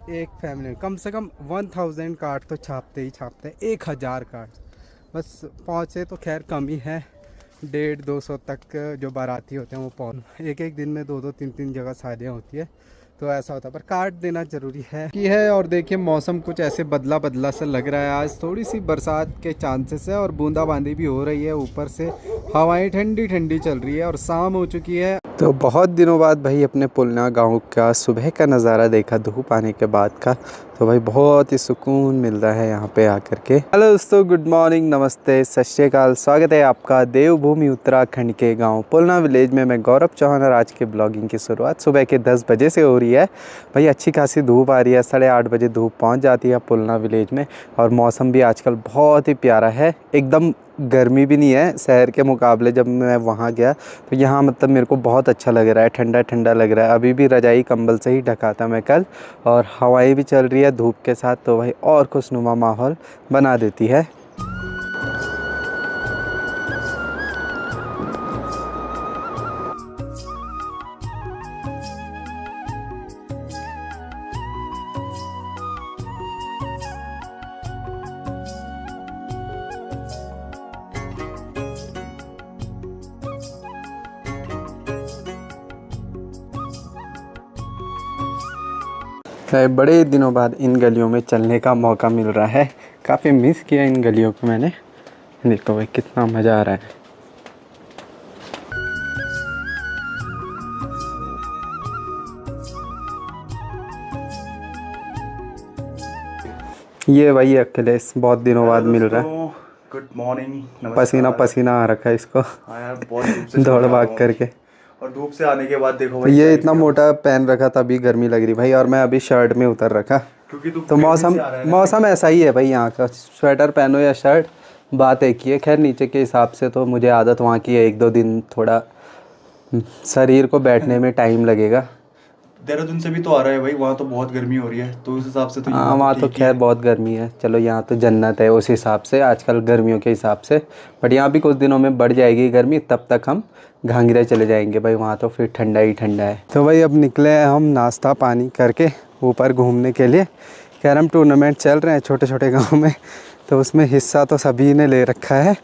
एक फैमिली में कम से कम 1000 कार्ड तो छापते ही छापते हैं। 1000 कार्ड बस पहुँचे तो खैर कम ही है। 150-200 तक जो बाराती होते हैं वो पहुँच। एक एक दिन में 2-2 3-3 जगह शादियाँ होती है तो ऐसा होता है, पर कार्ड देना ज़रूरी है। और देखिए मौसम कुछ ऐसे बदला बदला सा लग रहा है। आज थोड़ी सी बरसात के चांसेस है और बूंदाबांदी भी हो रही है। ऊपर से हवाएं ठंडी ठंडी चल रही है और शाम हो चुकी है। तो बहुत दिनों बाद भाई अपने पुलना गांव का सुबह का नज़ारा देखा धूप आने के बाद का। तो भाई बहुत ही सुकून मिल रहा है यहाँ पे आकर के। हेलो दोस्तों, गुड मॉर्निंग, नमस्ते, सत श्री अकाल। स्वागत है आपका देवभूमि उत्तराखंड के गांव पुलना विलेज में। मैं गौरव चौहान और आज के ब्लॉगिंग की शुरुआत सुबह के 10 बजे से हो रही है। भाई अच्छी खासी धूप आ रही है। 8:30 बजे धूप पहुँच जाती है पुलना विलेज में। और मौसम भी आजकल बहुत ही प्यारा है, एकदम गर्मी भी नहीं है शहर के मुकाबले। जब मैं वहाँ गया तो यहाँ मतलब मेरे को बहुत अच्छा लग रहा है, ठंडा ठंडा लग रहा है। अभी भी रजाई कंबल से ही ढका था मैं कल, और हवाएं भी चल रही है धूप के साथ, तो भाई और खुशनुमा माहौल बना देती है। बड़े दिनों बाद इन गलियों में चलने का मौका मिल रहा है। काफ़ी मिस किया इन गलियों को मैंने। देखो भाई कितना मज़ा आ रहा है। ये भाई अखिलेश बहुत दिनों बाद मिल रहा है। Good morning. पसीना पसीना आ रखा है इसको। हाँ यार, बहुत धूप से दौड़ भाग करके। और धूप से आने के बाद देखो तो ये इतना मोटा पहन रखा तभी गर्मी लग रही भाई, और मैं अभी शर्ट में उतर रखा क्योंकि तो मौसम ऐसा ही है भाई यहाँ का। स्वेटर पहनो या शर्ट, बात एक ही है। खैर नीचे के हिसाब से तो मुझे आदत वहाँ की है। 1-2 दिन थोड़ा शरीर को बैठने में टाइम लगेगा। देहरादून से भी तो आ रहा है भाई, वहाँ तो बहुत गर्मी हो रही है, तो उस हिसाब से तो हाँ यहाँ वहाँ तो ठीक ही खैर है। बहुत गर्मी है। चलो यहाँ तो जन्नत है उस हिसाब से आजकल गर्मियों के हिसाब से। बट यहाँ भी कुछ दिनों में बढ़ जाएगी गर्मी, तब तक हम घाघरा चले जाएंगे भाई। वहाँ तो फिर ठंडा ही ठंडा है। तो भाई अब निकले हैं हम नाश्ता पानी करके ऊपर घूमने के लिए। कैरम टूर्नामेंट चल रहे हैं छोटे छोटे गाँव में, तो उसमें हिस्सा तो सभी ने ले रखा है।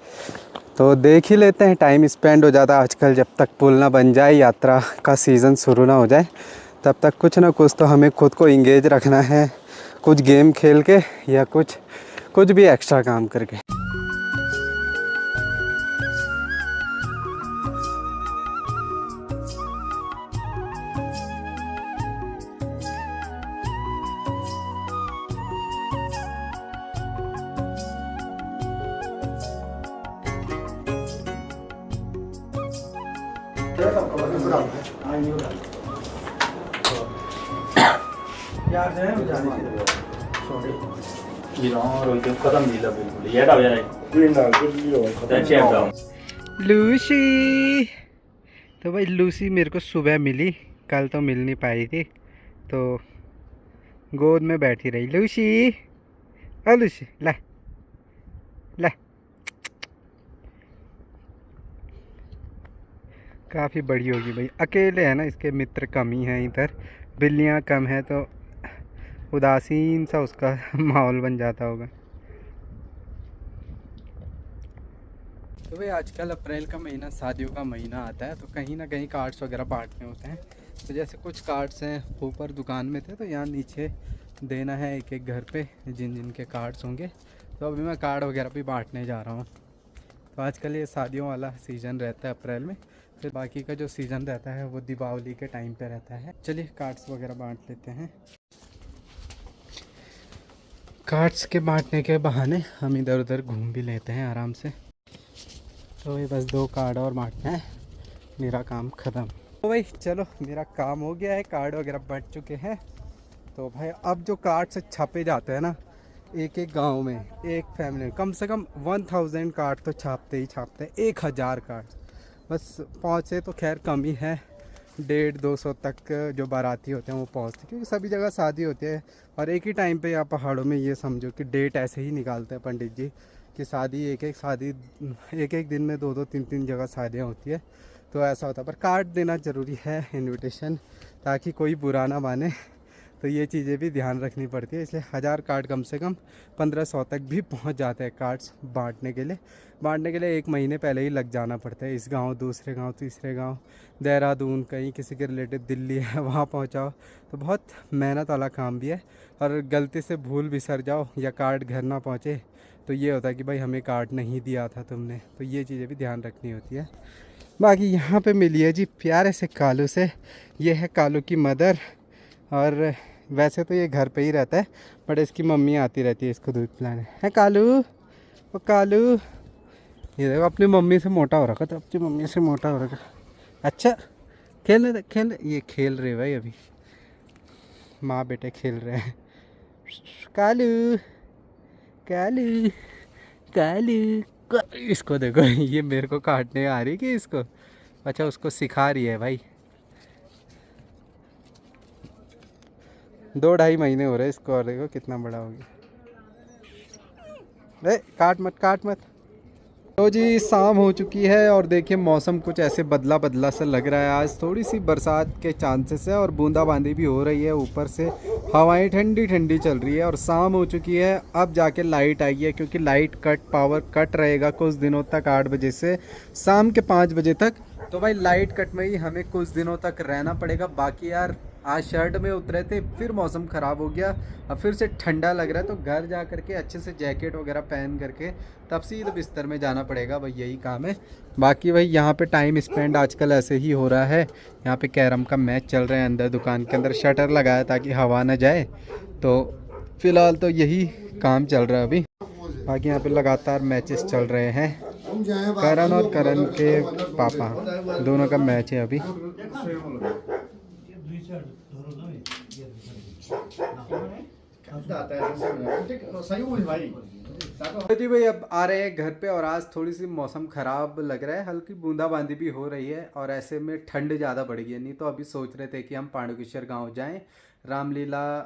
तो देख ही लेते हैं, टाइम स्पेंड हो जाता है आजकल। जब तक पुल ना बन जाए, यात्रा का सीज़न शुरू ना हो जाए, तब तक कुछ ना कुछ तो हमें खुद को इंगेज रखना है। कुछ गेम खेल के या कुछ भी एक्स्ट्रा काम करके। लूसी, तो भाई लूसी मेरे को सुबह मिली, कल तो मिल नहीं पाई थी, तो गोद में बैठी रही लूसी। ओ लूसी ला ला। काफ़ी बड़ी होगी भाई। अकेले है ना, इसके मित्र कम ही हैं इधर, बिल्लियाँ कम है, तो उदासीन सा उसका माहौल बन जाता होगा। तो भाई आजकल अप्रैल का महीना शादियों का महीना आता है, तो कहीं ना कहीं कार्ड्स वगैरह बांटने होते हैं। तो जैसे कुछ कार्ड्स हैं ऊपर दुकान में थे, तो यहाँ नीचे देना है एक एक घर पे जिन जिन के कार्ड्स होंगे। तो अभी मैं कार्ड वगैरह भी बांटने जा रहा हूँ। तो आजकल ये शादियों वाला सीज़न रहता है अप्रैल में, फिर बाकी का जो सीज़न रहता है वो दीपावली के टाइम पे रहता है। चलिए कार्ड्स वगैरह बांट लेते हैं। कार्ड्स के बांटने के बहाने हम इधर उधर घूम भी लेते हैं आराम से। तो ये बस 2 कार्ड और बांटना है, मेरा काम ख़त्म। तो भाई चलो मेरा काम हो गया है, कार्ड वगैरह बंट चुके हैं। तो भाई अब जो कार्ड से छापे जाते हैं ना, एक एक गांव में, एक फैमिली में कम से कम 1000 कार्ड तो छापते ही छापते हैं। 1000 कार्ड बस पहुँचे तो खैर कम ही है। 150-200 तक जो बाराती होते हैं वो पहुँचते, क्योंकि सभी जगह शादी होती है। और एक ही टाइम पे यहाँ पहाड़ों में ये समझो कि डेट ऐसे ही निकालते हैं पंडित जी कि शादी एक एक दिन में 2-2 3-3 जगह शादियाँ होती है, तो ऐसा होता है। पर कार्ड देना ज़रूरी है, इनविटेशन, ताकि कोई बुरा ना माने। तो ये चीज़ें भी ध्यान रखनी पड़ती है, इसलिए 1000 कार्ड कम से कम 1500 तक भी पहुंच जाते हैं कार्ड्स बांटने के लिए। बांटने के लिए 1 महीने पहले ही लग जाना पड़ता है, इस गांव दूसरे गांव तीसरे गांव, देहरादून कहीं किसी के रिलेटिव दिल्ली है वहाँ पहुँचाओ, तो बहुत मेहनत वाला काम भी है। और गलती से भूल बिसर जाओ या कार्ड घर ना पहुँचे तो ये होता है कि भाई हमें कार्ड नहीं दिया था तुमने, तो ये चीज़ें भी ध्यान रखनी होती है। बाकी यहाँ पे मिली है जी प्यारे से कालू से, ये है कालू की मदर। और वैसे तो ये घर पे ही रहता है बट इसकी मम्मी आती रहती है इसको दूध पिलाने। है कालू, ओ कालू, ये देखो अपनी मम्मी से मोटा हो रखा था, अपनी मम्मी से मोटा हो रखा। अच्छा खेलने खेलने, ये खेल रहे भाई अभी, माँ बेटे खेल रहे हैं। कालू कालू कालू, इसको देखो ये मेरे को काटने आ रही कि इसको, अच्छा उसको सिखा रही है भाई। 2-2.5 महीने हो रहे इसको और देखो कितना बड़ा हो गया। काट मत काट मत। तो जी शाम हो चुकी है और देखिए मौसम कुछ ऐसे बदला बदला सा लग रहा है, आज थोड़ी सी बरसात के चांसेस है और बूंदाबांदी भी हो रही है, ऊपर से हवाएं ठंडी ठंडी चल रही है और शाम हो चुकी है। अब जाके लाइट आई है क्योंकि लाइट कट, पावर कट रहेगा कुछ दिनों तक 8 बजे से शाम के 5 बजे तक। तो भाई लाइट कट में ही हमें कुछ दिनों तक रहना पड़ेगा। बाकी यार आज शर्ट में उतरे थे, फिर मौसम ख़राब हो गया, अब फिर से ठंडा लग रहा है, तो घर जा करके अच्छे से जैकेट वगैरह पहन करके तब सीधे बिस्तर में जाना पड़ेगा भाई, यही काम है। बाकी भाई यहाँ पे टाइम स्पेंड आजकल ऐसे ही हो रहा है, यहाँ पे कैरम का मैच चल रहा है अंदर, दुकान के अंदर शटर लगाया ताकि हवा ना जाए, तो फिलहाल तो यही काम चल रहा है अभी। बाकी यहाँ पे लगातार मैचेस चल रहे हैं, करण और करण के पापा दोनों का मैच है अभी। तो जी भाई अब आ रहे हैं घर पे और आज थोड़ी सी मौसम ख़राब लग रहा है, हल्की बूंदाबांदी भी हो रही है और ऐसे में ठंड ज़्यादा बढ़ गई है। नहीं तो अभी सोच रहे थे कि हम पांडुकेश्वर गांव जाएं रामलीला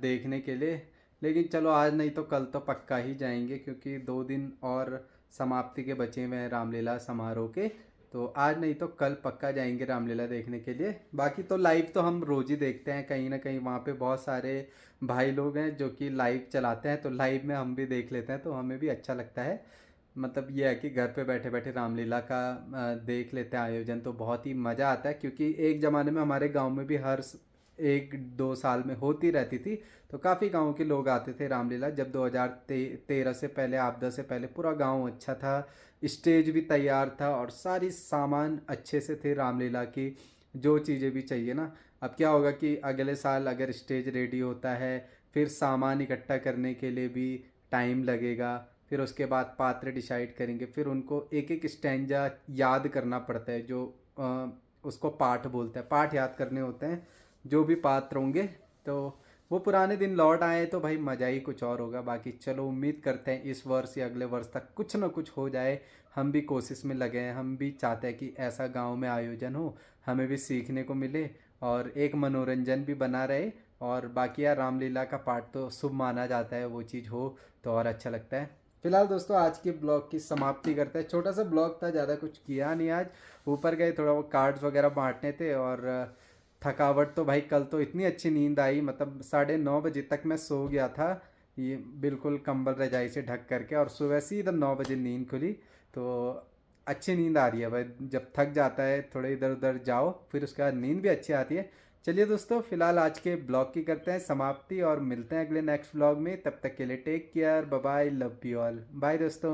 देखने के लिए, लेकिन चलो आज नहीं तो कल तो पक्का ही जाएंगे क्योंकि 2 दिन और समाप्ति के बचे हुए हैं रामलीला समारोह के, तो आज नहीं तो कल पक्का जाएंगे रामलीला देखने के लिए। बाकी तो लाइव तो हम रोज़ ही देखते हैं, कहीं ना कहीं वहाँ पे बहुत सारे भाई लोग हैं जो कि लाइव चलाते हैं, तो लाइव में हम भी देख लेते हैं, तो हमें भी अच्छा लगता है। मतलब ये है कि घर पे बैठे बैठे रामलीला का देख लेते हैं आयोजन, तो बहुत ही मज़ा आता है क्योंकि एक ज़माने में हमारे गांव में भी हर 1-2 साल में होती रहती थी, तो काफ़ी गांव के लोग आते थे रामलीला। जब 2013 से पहले, आपदा से पहले पूरा गांव अच्छा था, स्टेज भी तैयार था और सारी सामान अच्छे से थे रामलीला की, जो चीज़ें भी चाहिए ना। अब क्या होगा कि अगले साल अगर स्टेज रेडी होता है, फिर सामान इकट्ठा करने के लिए भी टाइम लगेगा, फिर उसके बाद पात्र डिसाइड करेंगे, फिर उनको एक एक स्टैंजा याद करना पड़ता है, जो उसको पाठ बोलते हैं, पाठ याद करने होते हैं जो भी पात्र होंगे, तो वो पुराने दिन लौट आए तो भाई मज़ा ही कुछ और होगा। बाकी चलो उम्मीद करते हैं इस वर्ष या अगले वर्ष तक कुछ ना कुछ हो जाए, हम भी कोशिश में लगे हैं, हम भी चाहते हैं कि ऐसा गांव में आयोजन हो, हमें भी सीखने को मिले और एक मनोरंजन भी बना रहे। और बाकी यार रामलीला का पाठ तो शुभ माना जाता है, वो चीज़ हो तो और अच्छा लगता है। फिलहाल दोस्तों आज के ब्लॉग की समाप्ति करते हैं, छोटा सा ब्लॉग था, ज़्यादा कुछ किया नहीं आज, ऊपर गए थोड़ा वो कार्ड्स वगैरह बांटने थे और थकावट तो भाई कल तो इतनी अच्छी नींद आई, मतलब 9:30 बजे तक मैं सो गया था, ये बिल्कुल कंबल रजाई से ढक करके, और सुबह सीधा 9 बजे नींद खुली, तो अच्छी नींद आ रही है भाई। जब थक जाता है थोड़े इधर उधर जाओ फिर उसके बाद नींद भी अच्छी आती है। चलिए दोस्तों फिलहाल आज के ब्लॉग की करते हैं समाप्ति और मिलते हैं अगले नेक्स्ट ब्लॉग में, तब तक के लिए take care, bye bye, love you all, bye दोस्तों।